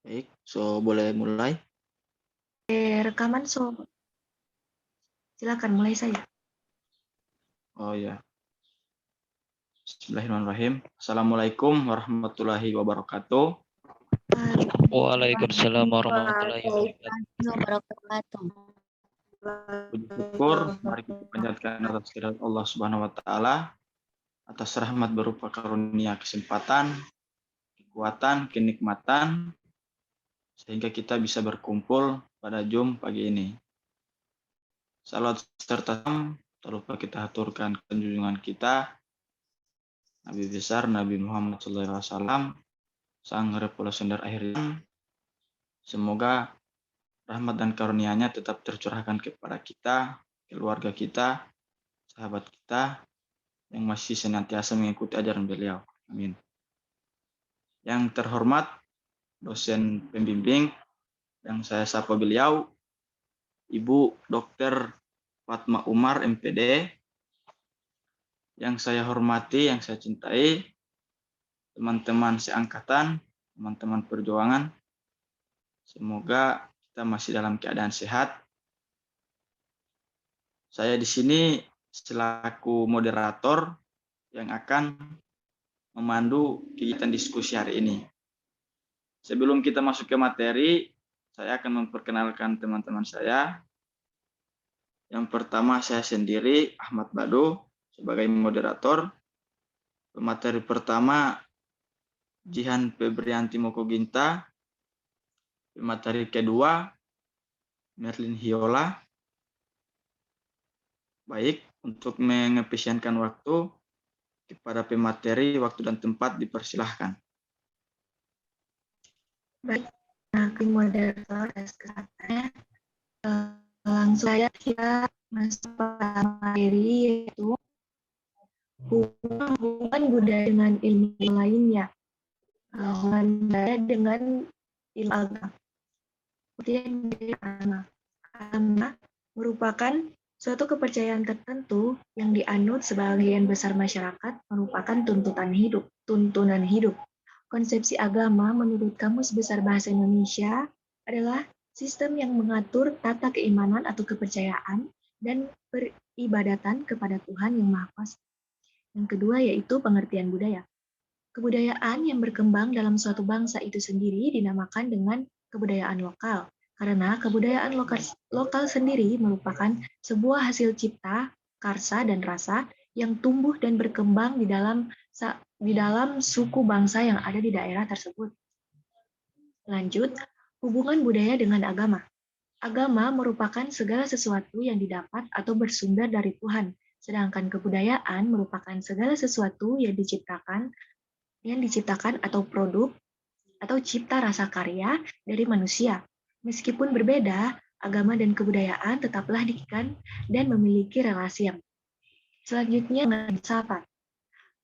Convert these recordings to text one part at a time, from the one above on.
Baik, boleh mulai? Rekaman silakan mulai saja. Oh ya, Bismillahirrahmanirrahim. Assalamualaikum warahmatullahi wabarakatuh. Waalaikumsalam warahmatullahi wabarakatuh. Puji syukur, mari kita panjatkan atas kehadirat Allah Subhanahu wa taala atas rahmat berupa karunia kesempatan, kekuatan, kenikmatan sehingga kita bisa berkumpul pada Jum pagi ini. Salat serta salam tak lupa kita aturkan ke junjungan kita Nabi besar Nabi Muhammad SAW, sang revolusioner akhirnya. Semoga rahmat dan karunia-Nya tetap tercurahkan kepada kita, keluarga kita, sahabat kita yang masih senantiasa mengikuti ajaran beliau. Amin. Yang terhormat dosen pembimbing yang saya sapa beliau, Ibu Dr. Fatma Umar MPD, yang saya hormati, yang saya cintai, teman-teman seangkatan, teman-teman perjuangan. Semoga kita masih dalam keadaan sehat. Saya di sini selaku moderator yang akan memandu kegiatan diskusi hari ini. Sebelum kita masuk ke materi, saya akan memperkenalkan teman-teman saya. Yang pertama saya sendiri, Ahmad Bado, sebagai moderator. Pemateri pertama, Jihan Febrianti Mokoginta. Pemateri kedua, Merlin Hiola. Baik, untuk mengefisienkan waktu, kepada pemateri, waktu dan tempat dipersilahkan. Baik, moderator SKT. Langsung saja kita masuk pada materi, yaitu hubungan budaya dengan ilmu lainnya. Hubungan budaya dengan ilmu agama. Agama merupakan suatu kepercayaan tertentu yang dianut sebagian besar masyarakat merupakan tuntunan hidup. Konsepsi agama menurut Kamus Besar Bahasa Indonesia adalah sistem yang mengatur tata keimanan atau kepercayaan dan peribadatan kepada Tuhan Yang Maha Kuasa. Yang kedua yaitu pengertian budaya. Kebudayaan yang berkembang dalam suatu bangsa itu sendiri dinamakan dengan kebudayaan lokal. Karena kebudayaan lokal sendiri merupakan sebuah hasil cipta, karsa, dan rasa yang tumbuh dan berkembang di dalam suku bangsa yang ada di daerah tersebut. Lanjut, hubungan budaya dengan agama. Agama merupakan segala sesuatu yang didapat atau bersumber dari Tuhan, sedangkan kebudayaan merupakan segala sesuatu yang diciptakan atau produk atau cipta rasa karya dari manusia. Meskipun berbeda, agama dan kebudayaan tetaplah diikat dan memiliki relasi yang. Selanjutnya, filsafat.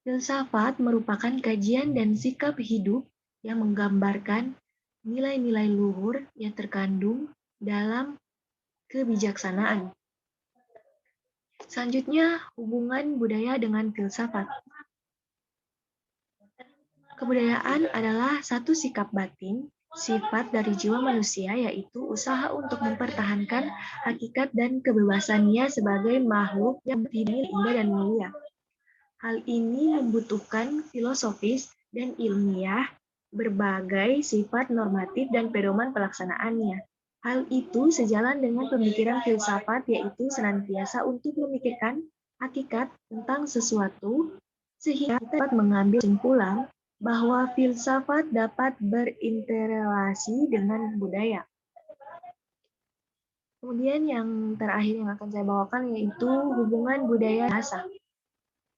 Filsafat merupakan kajian dan sikap hidup yang menggambarkan nilai-nilai luhur yang terkandung dalam kebijaksanaan. Selanjutnya, hubungan budaya dengan filsafat. Kebudayaan adalah satu sikap batin, sifat dari jiwa manusia, yaitu usaha untuk mempertahankan hakikat dan kebebasannya sebagai makhluk yang bernilai indah dan mulia. Hal ini membutuhkan filosofis dan ilmiah, berbagai sifat normatif dan pedoman pelaksanaannya. Hal itu sejalan dengan pemikiran filsafat, yaitu senantiasa untuk memikirkan hakikat tentang sesuatu, sehingga kita dapat mengambil kesimpulan bahwa filsafat dapat berinterelasi dengan budaya. Kemudian yang terakhir yang akan saya bawakan yaitu hubungan budaya bahasa.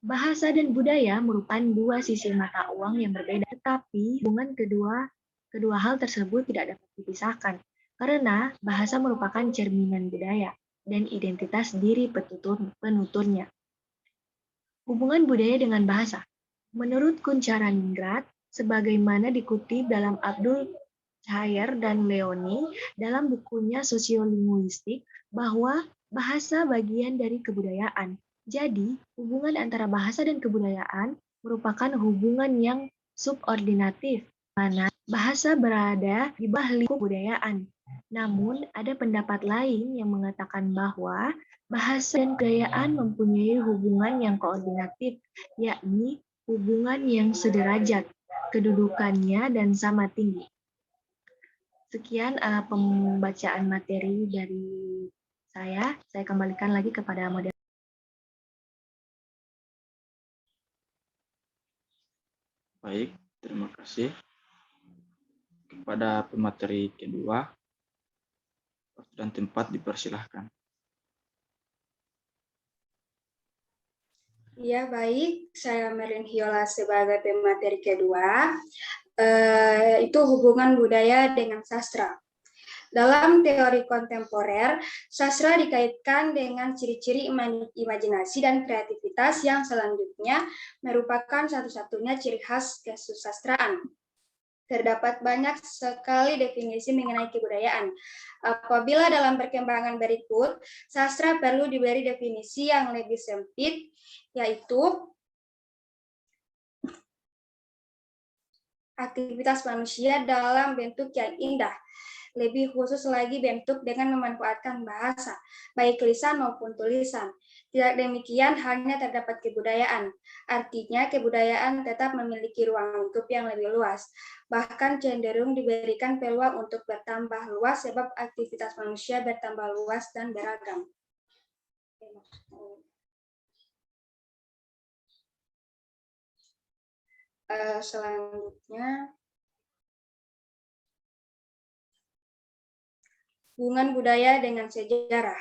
Bahasa dan budaya merupakan dua sisi mata uang yang berbeda, tetapi hubungan kedua hal tersebut tidak dapat dipisahkan, karena bahasa merupakan cerminan budaya dan identitas diri penuturnya. Hubungan budaya dengan bahasa. Menurut Kuncharaningrat, sebagaimana dikutip dalam Abdul Chayer dan Leoni dalam bukunya Sosiolinguistik, bahwa bahasa bagian dari kebudayaan. Jadi, hubungan antara bahasa dan kebudayaan merupakan hubungan yang subordinatif, mana bahasa berada di bawah lingkup kebudayaan. Namun, ada pendapat lain yang mengatakan bahwa bahasa dan kebudayaan mempunyai hubungan yang koordinatif, yakni hubungan yang sederajat, kedudukannya dan sama tinggi. Sekian pembacaan materi dari saya. Saya kembalikan lagi kepada moderator. Baik, terima kasih. Kepada pemateri kedua, waktu dan tempat dipersilahkan. Ya, baik. Saya Merlin Hiola sebagai pemateri kedua. Itu hubungan budaya dengan sastra. Dalam teori kontemporer, sastra dikaitkan dengan ciri-ciri imajinasi dan kreativitas yang selanjutnya merupakan satu-satunya ciri khas kesusastraan. Terdapat banyak sekali definisi mengenai kebudayaan. Apabila dalam perkembangan berikut, sastra perlu diberi definisi yang lebih sempit, yaitu aktivitas manusia dalam bentuk yang indah. Lebih khusus lagi bentuk dengan memanfaatkan bahasa, baik lisan maupun tulisan. Tidak demikian hanya terdapat kebudayaan. Artinya kebudayaan tetap memiliki ruang lingkup yang lebih luas. Bahkan cenderung diberikan peluang untuk bertambah luas sebab aktivitas manusia bertambah luas dan beragam. Selanjutnya, hubungan budaya dengan sejarah.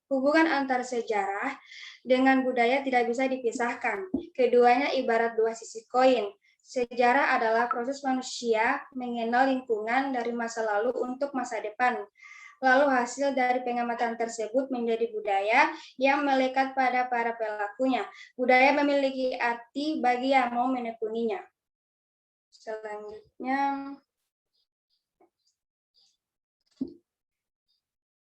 Hubungan antar sejarah dengan budaya tidak bisa dipisahkan. Keduanya ibarat dua sisi koin. Sejarah adalah proses manusia mengenal lingkungan dari masa lalu untuk masa depan. Lalu hasil dari pengamatan tersebut menjadi budaya yang melekat pada para pelakunya. Budaya memiliki arti bagi yang mau menekuninya. Selanjutnya,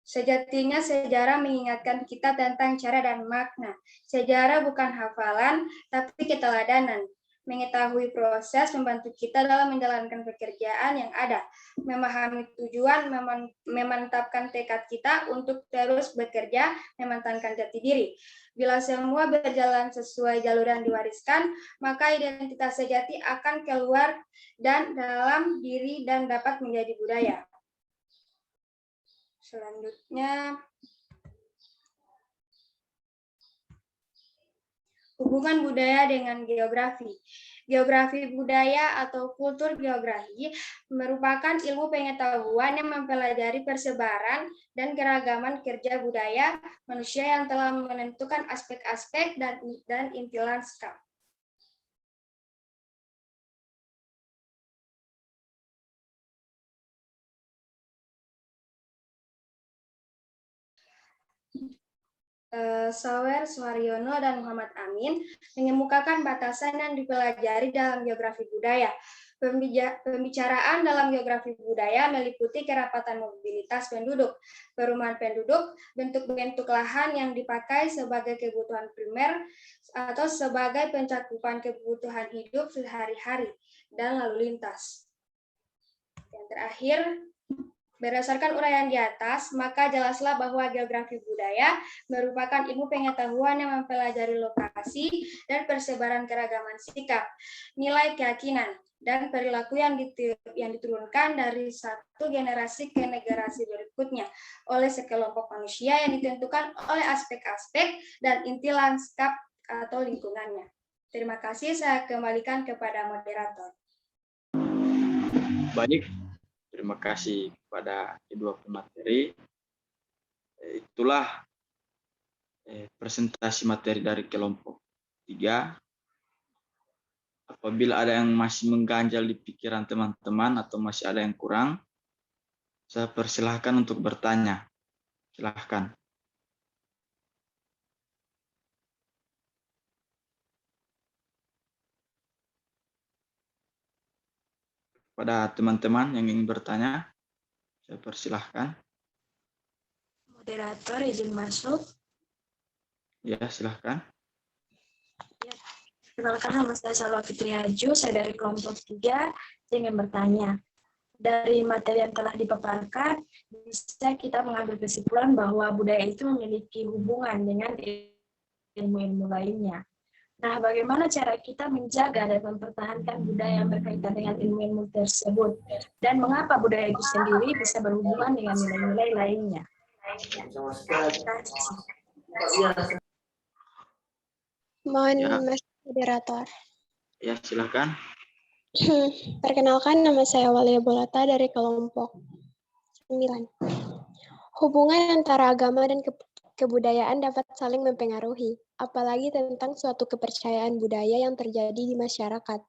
sejatinya sejarah mengingatkan kita tentang cara dan makna. Sejarah bukan hafalan, tapi keteladanan. Mengetahui proses membantu kita dalam menjalankan pekerjaan yang ada. Memahami tujuan, memantapkan tekad kita untuk terus bekerja, memantapkan jati diri. Bila semua berjalan sesuai jalur yang diwariskan, maka identitas sejati akan keluar dan dalam diri dan dapat menjadi budaya. Selanjutnya, hubungan budaya dengan geografi. Geografi budaya atau kultur geografi merupakan ilmu pengetahuan yang mempelajari persebaran dan keragaman kerja budaya manusia yang telah menentukan aspek-aspek dan inti lanskap. Sawer, Suharyono, dan Muhammad Amin mengemukakan batasan yang dipelajari dalam geografi budaya. Pembicaraan dalam geografi budaya meliputi kerapatan mobilitas penduduk, perumahan penduduk, bentuk-bentuk lahan yang dipakai sebagai kebutuhan primer atau sebagai pencakupan kebutuhan hidup sehari-hari, dan lalu lintas. Yang terakhir, berdasarkan uraian di atas, maka jelaslah bahwa geografi budaya merupakan ilmu pengetahuan yang mempelajari lokasi dan persebaran keragaman sikap, nilai keyakinan, dan perilaku yang diturunkan dari satu generasi ke generasi berikutnya oleh sekelompok manusia yang ditentukan oleh aspek-aspek dan inti lanskap atau lingkungannya. Terima kasih, saya kembalikan kepada moderator. Baik. Terima kasih kepada kedua pemateri. Itulah presentasi materi dari kelompok 3. Apabila ada yang masih mengganjal di pikiran teman-teman atau masih ada yang kurang, saya persilahkan untuk bertanya. Silahkan. Pada teman-teman yang ingin bertanya, saya persilahkan. Moderator izin masuk. Ya, silahkan. Ya. Perkenalkan, nama saya Salwa Fitri Haju, saya dari kelompok 3. Saya ingin bertanya, dari materi yang telah dipaparkan, bisa kita mengambil kesimpulan bahwa budaya itu memiliki hubungan dengan ilmu-ilmu lainnya. Nah, bagaimana cara kita menjaga dan mempertahankan budaya yang berkaitan dengan ilmu-ilmu tersebut? Dan mengapa budaya itu sendiri bisa berhubungan dengan nilai-nilai lainnya? Mohon Ya. Mas Moderator. Ya, silakan. Perkenalkan, nama saya Walia Bolata dari kelompok 9. Hubungan antara agama dan kebudayaan dapat saling mempengaruhi, apalagi tentang suatu kepercayaan budaya yang terjadi di masyarakat.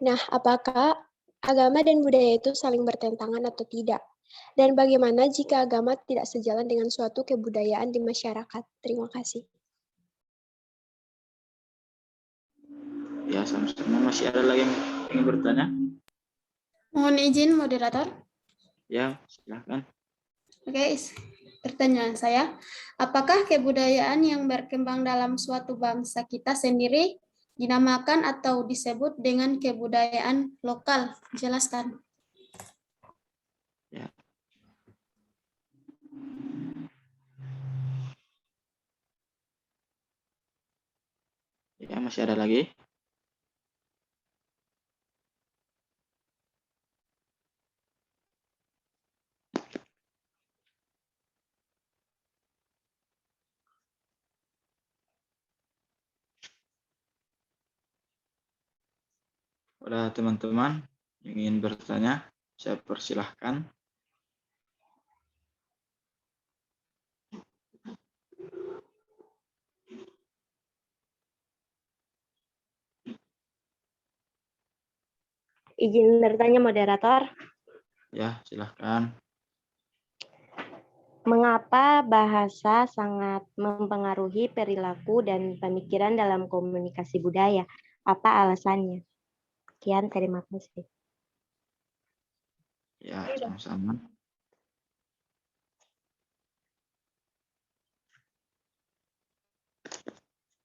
Nah, apakah agama dan budaya itu saling bertentangan atau tidak? Dan bagaimana jika agama tidak sejalan dengan suatu kebudayaan di masyarakat? Terima kasih. Ya, sama-sama. Masih ada lagi yang ingin bertanya? Mohon izin moderator. Ya, silakan. Oke, pertanyaan saya, apakah kebudayaan yang berkembang dalam suatu bangsa kita sendiri dinamakan atau disebut dengan kebudayaan lokal? Jelaskan. Ya. Ya, masih ada lagi? Pada teman-teman yang ingin bertanya, saya persilahkan. Izin bertanya, moderator. Ya, silahkan. Mengapa bahasa sangat mempengaruhi perilaku dan pemikiran dalam komunikasi budaya? Apa alasannya? Sekian, terima kasih. Ya, sama-sama.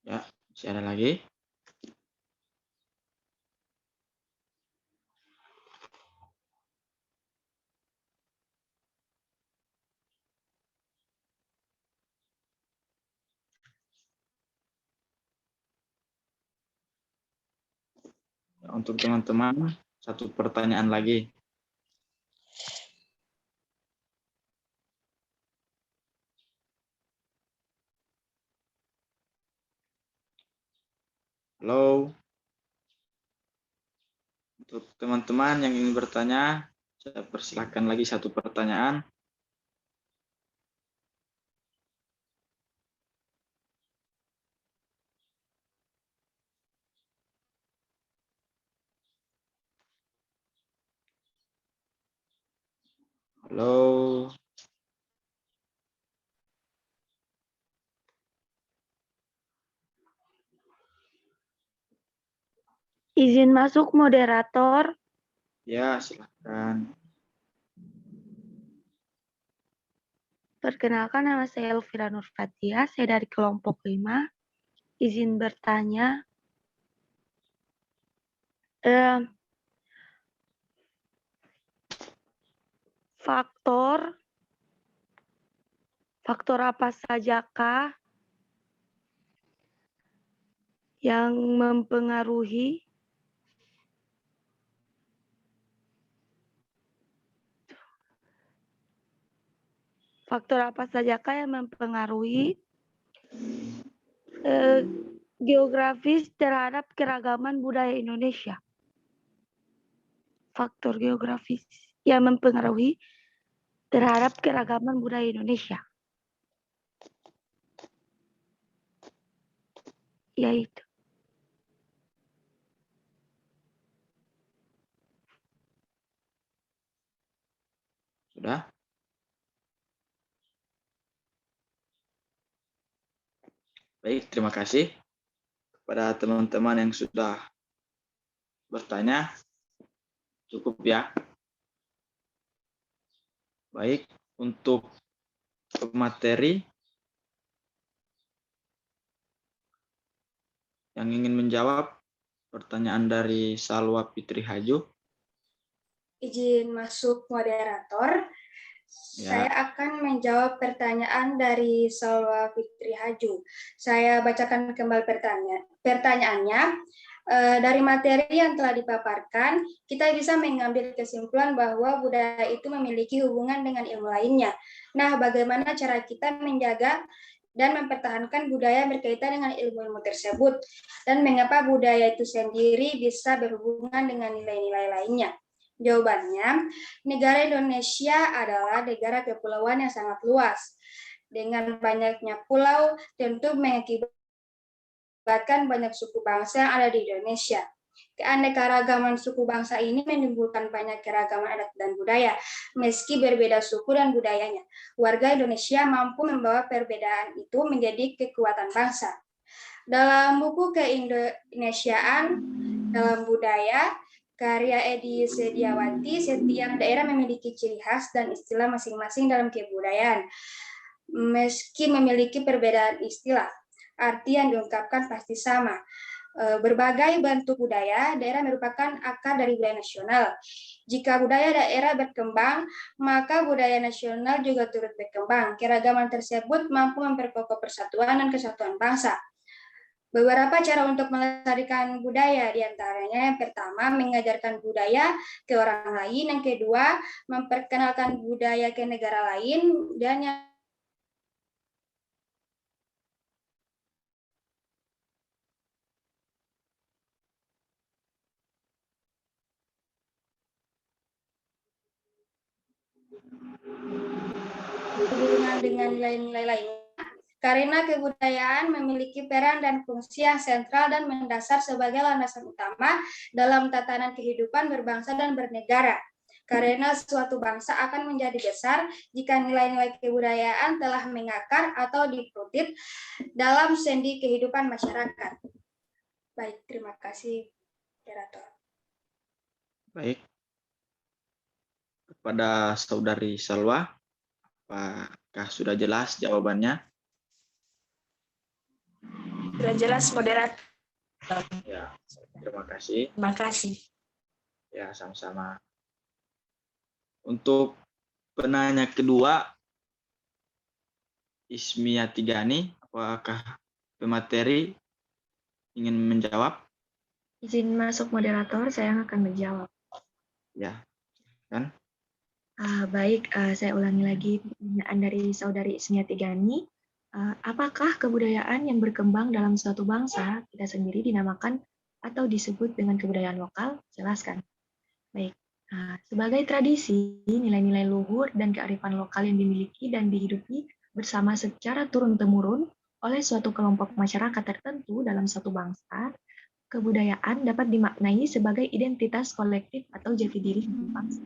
Ya, masih ada lagi? Ya, untuk teman-teman, satu pertanyaan lagi. Halo. Untuk teman-teman yang ingin bertanya, saya persilahkan lagi satu pertanyaan. Halo. Izin masuk, moderator. Ya, silakan. Perkenalkan, nama saya Elvira Nurfatia, saya dari kelompok 5. Izin bertanya, faktor apa sajakah yang mempengaruhi geografis terhadap keragaman budaya Indonesia? Faktor geografis yang mempengaruhi terhadap keragaman budaya Indonesia. Yaitu. Sudah? Baik, terima kasih kepada teman-teman yang sudah bertanya. Cukup ya. Baik, untuk materi yang ingin menjawab, pertanyaan dari Salwa Fitri Haju. Izin masuk moderator. Ya. Saya akan menjawab pertanyaan dari Salwa Fitri Haju. Saya bacakan kembali pertanyaannya. Dari materi yang telah dipaparkan, kita bisa mengambil kesimpulan bahwa budaya itu memiliki hubungan dengan ilmu lainnya. Nah, bagaimana cara kita menjaga dan mempertahankan budaya berkaitan dengan ilmu-ilmu tersebut? Dan mengapa budaya itu sendiri bisa berhubungan dengan nilai-nilai lainnya? Jawabannya, negara Indonesia adalah negara kepulauan yang sangat luas. Dengan banyaknya pulau, tentu mengakibatkan banyak suku bangsa yang ada di Indonesia. Keanekaragaman suku bangsa ini menimbulkan banyak keragaman adat dan budaya. Meski berbeda suku dan budayanya, warga Indonesia mampu membawa perbedaan itu menjadi kekuatan bangsa. Dalam buku Keindonesiaan dalam Budaya, karya Edi Sediawati, setiap daerah memiliki ciri khas dan istilah masing-masing dalam kebudayaan. Meski memiliki perbedaan istilah, arti yang diungkapkan pasti sama. Berbagai bentuk budaya daerah merupakan akar dari budaya nasional. Jika budaya daerah berkembang, maka budaya nasional juga turut berkembang. Keragaman tersebut mampu memperkokoh persatuan dan kesatuan bangsa. Beberapa cara untuk melestarikan budaya, diantaranya yang pertama, mengajarkan budaya ke orang lain, yang kedua, memperkenalkan budaya ke negara lain, dan yang hubungan dengan nilai-nilai lainnya, karena kebudayaan memiliki peran dan fungsi yang sentral dan mendasar sebagai landasan utama dalam tatanan kehidupan berbangsa dan bernegara. Karena suatu bangsa akan menjadi besar jika nilai-nilai kebudayaan telah mengakar atau diprotit dalam sendi kehidupan masyarakat. Baik, terima kasih, moderator. Baik. Kepada Saudari Salwa, apakah sudah jelas jawabannya? Sudah jelas, moderator. Ya, terima kasih. Terima kasih. Ya, sama-sama. Untuk penanya kedua, Ismia Tigani, apakah pemateri ingin menjawab? Izin masuk moderator, saya akan menjawab. Ya, kan? Baik, saya ulangi lagi pertanyaan dari Saudari Ismia Tigani. Apakah kebudayaan yang berkembang dalam suatu bangsa kita sendiri dinamakan atau disebut dengan kebudayaan lokal? Jelaskan. Baik. Sebagai tradisi, nilai-nilai luhur dan kearifan lokal yang dimiliki dan dihidupi bersama secara turun-temurun oleh suatu kelompok masyarakat tertentu dalam suatu bangsa, kebudayaan dapat dimaknai sebagai identitas kolektif atau jati diri bangsa.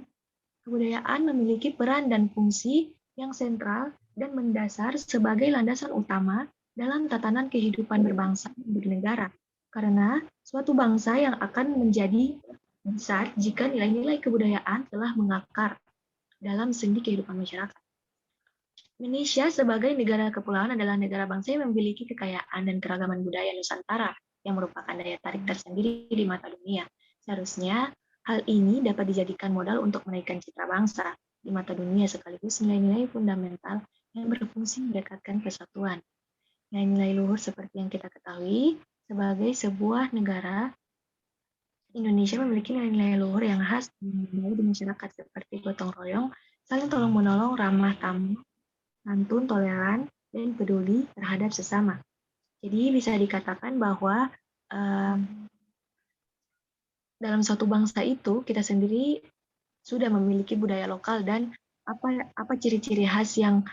Kebudayaan memiliki peran dan fungsi yang sentral dan mendasar sebagai landasan utama dalam tatanan kehidupan berbangsa dan bernegara. Karena suatu bangsa yang akan menjadi besar jika nilai-nilai kebudayaan telah mengakar dalam sendi kehidupan masyarakat. Indonesia sebagai negara kepulauan adalah negara bangsa yang memiliki kekayaan dan keragaman budaya Nusantara yang merupakan daya tarik tersendiri di mata dunia. Seharusnya hal ini dapat dijadikan modal untuk menaikkan citra bangsa di mata dunia sekaligus nilai-nilai fundamental yang berfungsi mendekatkan persatuan. Nilai-nilai luhur seperti yang kita ketahui, sebagai sebuah negara, Indonesia memiliki nilai-nilai luhur yang khas di masyarakat seperti gotong royong, saling tolong-menolong, ramah tamah, santun, toleran, dan peduli terhadap sesama. Jadi bisa dikatakan bahwa dalam suatu bangsa itu kita sendiri sudah memiliki budaya lokal dan apa ciri-ciri khas yang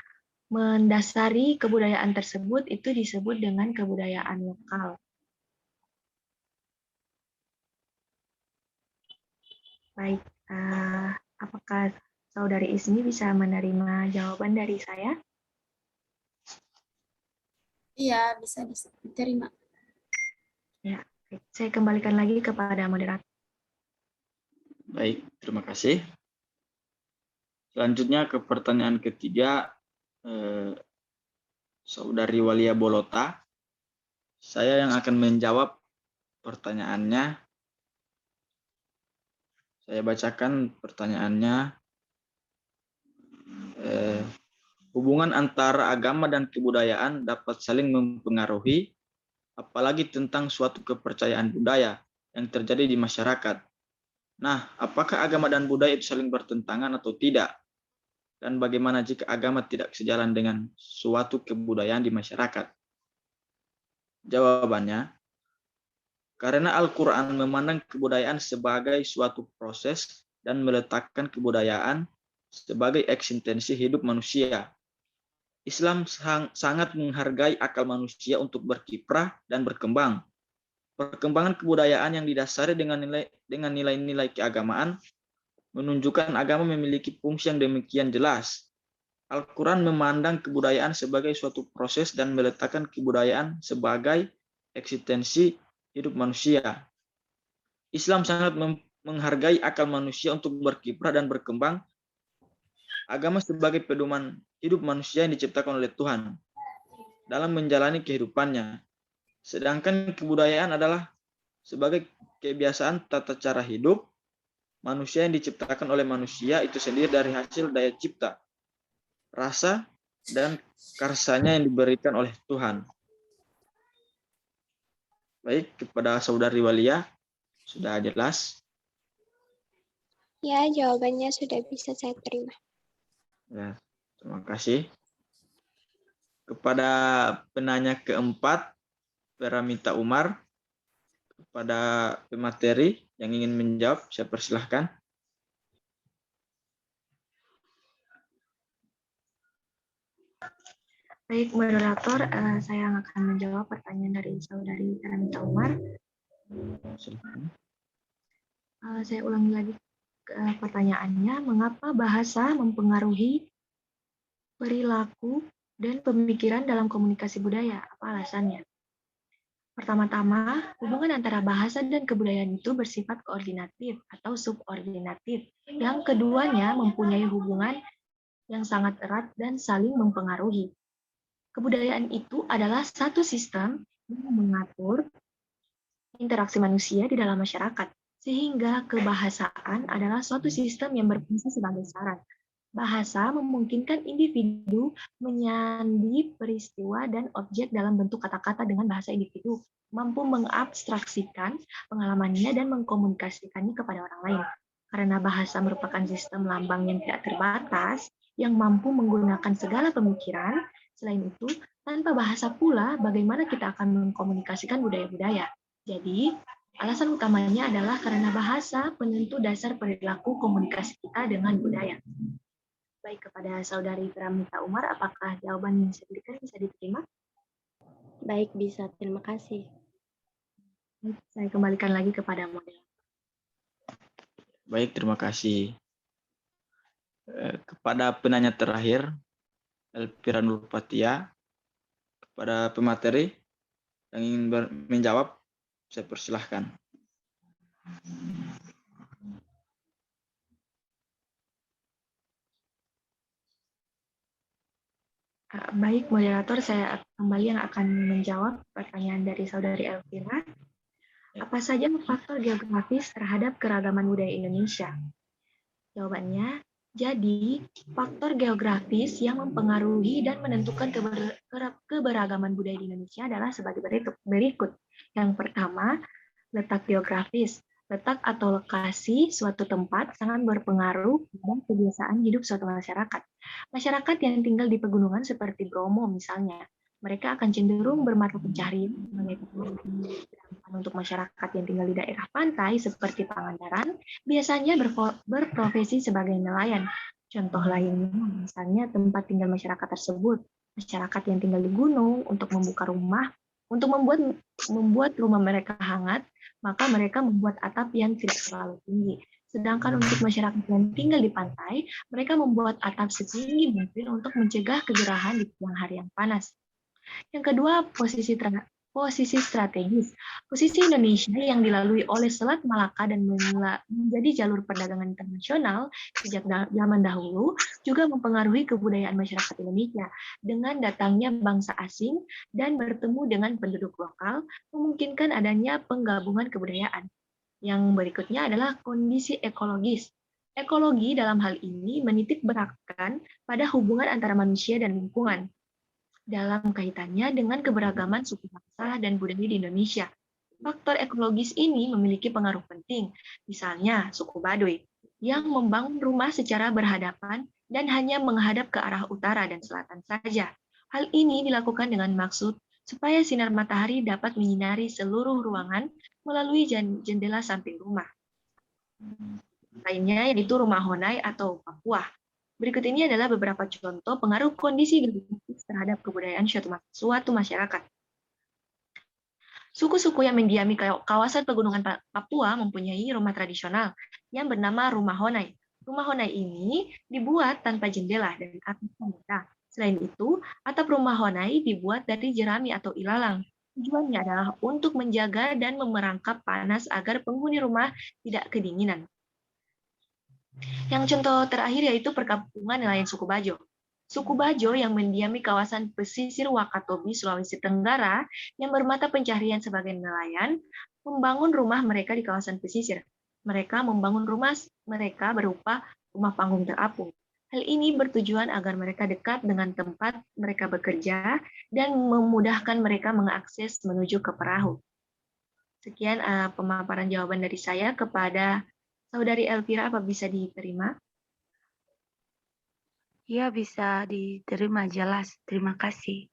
mendasari kebudayaan tersebut itu disebut dengan kebudayaan lokal. Baik, apakah Saudari Ismi bisa menerima jawaban dari saya? Iya, bisa diterima. Ya, baik. Saya kembalikan lagi kepada moderator. Baik, terima kasih. Selanjutnya ke pertanyaan ketiga, Saudari Walia Bolota. Saya yang akan menjawab pertanyaannya. Saya bacakan pertanyaannya. Hubungan antara agama dan kebudayaan dapat saling mempengaruhi, apalagi tentang suatu kepercayaan budaya yang terjadi di masyarakat. Nah, apakah agama dan budaya itu saling bertentangan atau tidak? Dan bagaimana jika agama tidak sejalan dengan suatu kebudayaan di masyarakat? Jawabannya, karena Al-Quran memandang kebudayaan sebagai suatu proses dan meletakkan kebudayaan sebagai eksistensi hidup manusia. Islam sangat menghargai akal manusia untuk berkiprah dan berkembang. Perkembangan kebudayaan yang didasari dengan nilai-nilai keagamaan menunjukkan agama memiliki fungsi yang demikian jelas. Al-Quran memandang kebudayaan sebagai suatu proses dan meletakkan kebudayaan sebagai eksistensi hidup manusia. Islam sangat menghargai akal manusia untuk berkiprah dan berkembang. Agama sebagai pedoman hidup manusia yang diciptakan oleh Tuhan dalam menjalani kehidupannya. Sedangkan kebudayaan adalah sebagai kebiasaan tata cara hidup manusia yang diciptakan oleh manusia itu sendiri dari hasil daya cipta, rasa, dan karsanya yang diberikan oleh Tuhan. Baik, kepada Saudari Walia, sudah jelas? Ya, jawabannya sudah bisa saya terima. Ya, terima kasih. Kepada penanya keempat, Peramita Umar, kepada pemateri yang ingin menjawab, saya persilahkan. Baik, moderator, saya akan menjawab pertanyaan dari Saudari Peramita Umar. Saya ulangi lagi pertanyaannya, mengapa bahasa mempengaruhi perilaku dan pemikiran dalam komunikasi budaya? Apa alasannya? Pertama-tama, hubungan antara bahasa dan kebudayaan itu bersifat koordinatif atau subordinatif. Yang keduanya mempunyai hubungan yang sangat erat dan saling mempengaruhi. Kebudayaan itu adalah satu sistem yang mengatur interaksi manusia di dalam masyarakat, sehingga kebahasaan adalah suatu sistem yang berfungsi sebagai syarat. Bahasa memungkinkan individu menyandi peristiwa dan objek dalam bentuk kata-kata dengan bahasa individu, mampu mengabstraksikan pengalamannya dan mengkomunikasikannya kepada orang lain. Karena bahasa merupakan sistem lambang yang tidak terbatas, yang mampu menggunakan segala pemikiran. Selain itu, tanpa bahasa pula, bagaimana kita akan mengkomunikasikan budaya-budaya? Jadi, alasan utamanya adalah karena bahasa penentu dasar perilaku komunikasi kita dengan budaya. Baik, kepada Saudari Peramita Umar, apakah jawaban yang saya berikan bisa diterima? Baik, bisa. Terima kasih. Saya kembalikan lagi kepada model. Baik, terima kasih. Kepada penanya terakhir, Elvira Nurpatia, kepada pemateri yang ingin menjawab, saya persilahkan. Baik, moderator, saya kembali yang akan menjawab pertanyaan dari Saudari Elvira. Apa saja faktor geografis terhadap keragaman budaya Indonesia? Jawabannya, jadi faktor geografis yang mempengaruhi dan menentukan keberagaman budaya di Indonesia adalah sebagai berikut. Yang pertama, letak geografis. Letak atau lokasi suatu tempat sangat berpengaruh pada kebiasaan hidup suatu masyarakat. Masyarakat yang tinggal di pegunungan seperti Bromo misalnya, mereka akan cenderung bermata pencaharian sebagai pekerjaan. Untuk masyarakat yang tinggal di daerah pantai seperti Pangandaran, biasanya berprofesi sebagai nelayan. Contoh lainnya, misalnya tempat tinggal masyarakat tersebut, masyarakat yang tinggal di gunung untuk membuat rumah mereka hangat, maka mereka membuat atap yang tidak terlalu tinggi. Sedangkan untuk masyarakat yang tinggal di pantai, mereka membuat atap setinggi mungkin untuk mencegah kegerahan di siang hari yang panas. Yang kedua, posisi strategis. Posisi Indonesia yang dilalui oleh Selat Malaka dan menjadi jalur perdagangan internasional sejak zaman dahulu juga mempengaruhi kebudayaan masyarakat Indonesia. Dengan datangnya bangsa asing dan bertemu dengan penduduk lokal, memungkinkan adanya penggabungan kebudayaan. Yang berikutnya adalah kondisi ekologis. Ekologi dalam hal ini menitik beratkan pada hubungan antara manusia dan lingkungan dalam kaitannya dengan keberagaman suku bangsa dan budaya di Indonesia. Faktor ekologis ini memiliki pengaruh penting, misalnya suku Baduy, yang membangun rumah secara berhadapan dan hanya menghadap ke arah utara dan selatan saja. Hal ini dilakukan dengan maksud supaya sinar matahari dapat menyinari seluruh ruangan melalui jendela samping rumah. Lainnya yaitu rumah Honai atau Papua. Berikut ini adalah beberapa contoh pengaruh kondisi geografis terhadap kebudayaan suatu masyarakat. Suku-suku yang mendiami kawasan pegunungan Papua mempunyai rumah tradisional yang bernama rumah Honai. Rumah Honai ini dibuat tanpa jendela dan atap tembok. Selain itu, atap rumah Honai dibuat dari jerami atau ilalang. Tujuannya adalah untuk menjaga dan memerangkap panas agar penghuni rumah tidak kedinginan. Yang contoh terakhir yaitu perkampungan nelayan suku Bajo. Suku Bajo yang mendiami kawasan pesisir Wakatobi, Sulawesi Tenggara, yang bermata pencaharian sebagai nelayan, membangun rumah mereka di kawasan pesisir. Mereka membangun rumah mereka berupa rumah panggung terapung. Hal ini bertujuan agar mereka dekat dengan tempat mereka bekerja dan memudahkan mereka mengakses menuju ke perahu. Sekian pemaparan jawaban dari saya kepada Saudari Elvira, apa bisa diterima? Iya, bisa diterima, jelas. Terima kasih.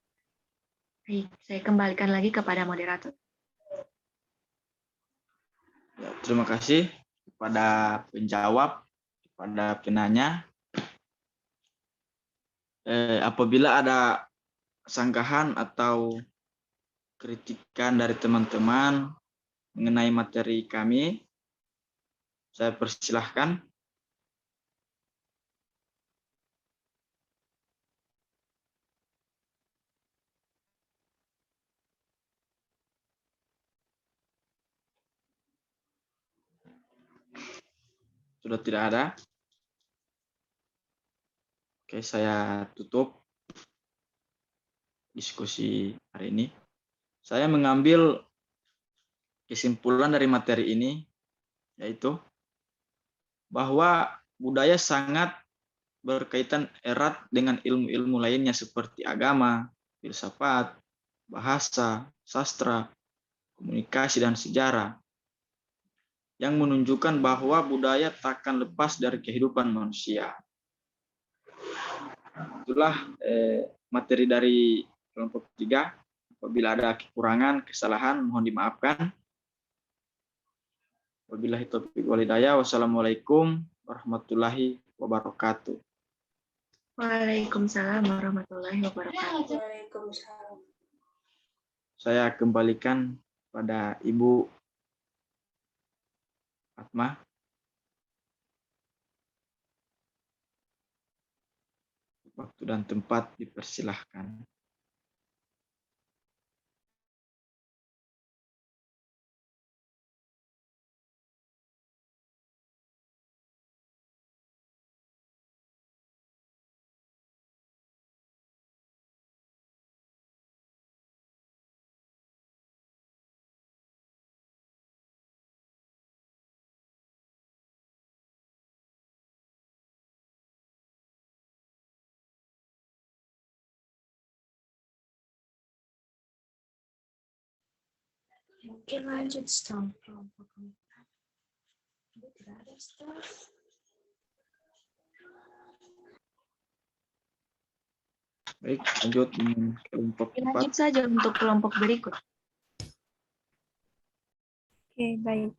Baik, saya kembalikan lagi kepada moderator. Ya, terima kasih kepada penjawab, kepada penanya. Apabila ada sanggahan atau kritikan dari teman-teman mengenai materi kami, saya persilahkan. Sudah tidak ada. Oke, saya tutup diskusi hari ini. Saya mengambil kesimpulan dari materi ini, yaitu bahwa budaya sangat berkaitan erat dengan ilmu-ilmu lainnya seperti agama, filsafat, bahasa, sastra, komunikasi, dan sejarah, yang menunjukkan bahwa budaya takkan lepas dari kehidupan manusia. Itulah materi dari kelompok 3. Apabila ada kekurangan, kesalahan, mohon dimaafkan. Wabillahi taufiq wal hidayah. Wassalamualaikum warahmatullahi wabarakatuh. Waalaikumsalam warahmatullahi wabarakatuh. Waalaikumsalam. Saya kembalikan pada Ibu Fatma. Waktu dan tempat dipersilahkan. Oke, lanjut staf kelompok 4. Tidak ada staf. Baik, lanjut dengan kelompok 4. Lanjut saja untuk kelompok berikut. Oke, baik.